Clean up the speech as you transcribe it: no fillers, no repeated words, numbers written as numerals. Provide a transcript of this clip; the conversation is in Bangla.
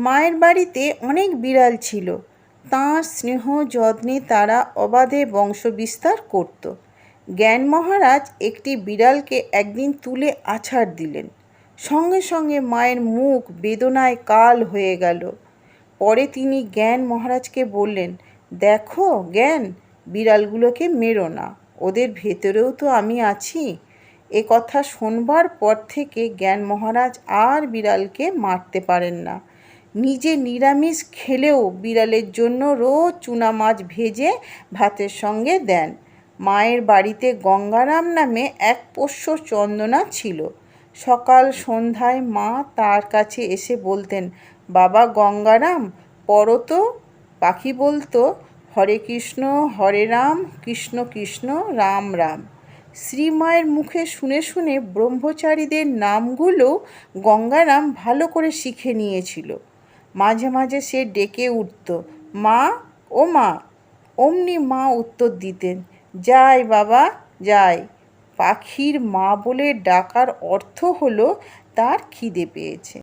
মায়ের বাড়িতে অনেক বিড়াল ছিল। তাঁর স্নেহ যত্নে তারা অবাধে বংশবিস্তার করত। জ্ঞান মহারাজ একটি বিড়ালকে একদিন তুলে আছাড় দিলেন। সঙ্গে সঙ্গে মায়ের মুখ বেদনায় কাল হয়ে গেল। পরে তিনি জ্ঞান মহারাজকে বললেন, দেখো জ্ঞান, বিড়ালগুলোকে মেরো না, ওদের ভেতরেও তো আমি আছি। এ কথা শোনবার পর থেকে জ্ঞান মহারাজ আর বিড়ালকে মারতে পারেন না। নিজে নিরামিষ খেলেও বিড়ালের জন্য রোজ চুনা মাছ ভেজে ভাতের সঙ্গে দেন। মায়ের বাড়িতে গঙ্গারাম নামে এক পোষ্য চন্দনা ছিল। সকাল সন্ধ্যায় মা তার কাছে এসে বলতেন, বাবা গঙ্গারাম, পড়ো তো। পাখি বলতো, হরে কৃষ্ণ হরে রাম, কৃষ্ণ কৃষ্ণ রাম রাম। শ্রীমায়ের মুখে শুনে শুনে ব্রহ্মচারীদের নামগুলো গঙ্গারাম ভালো করে শিখে নিয়েছিল। মাঝে মাঝে সে ডেকে উঠত, মা, ও মা। অমনি মা উত্তর দিতেন, যাই বাবা যাই। পাখির মা বলে ডাকার অর্থ হলো তার খিদে পেয়েছে।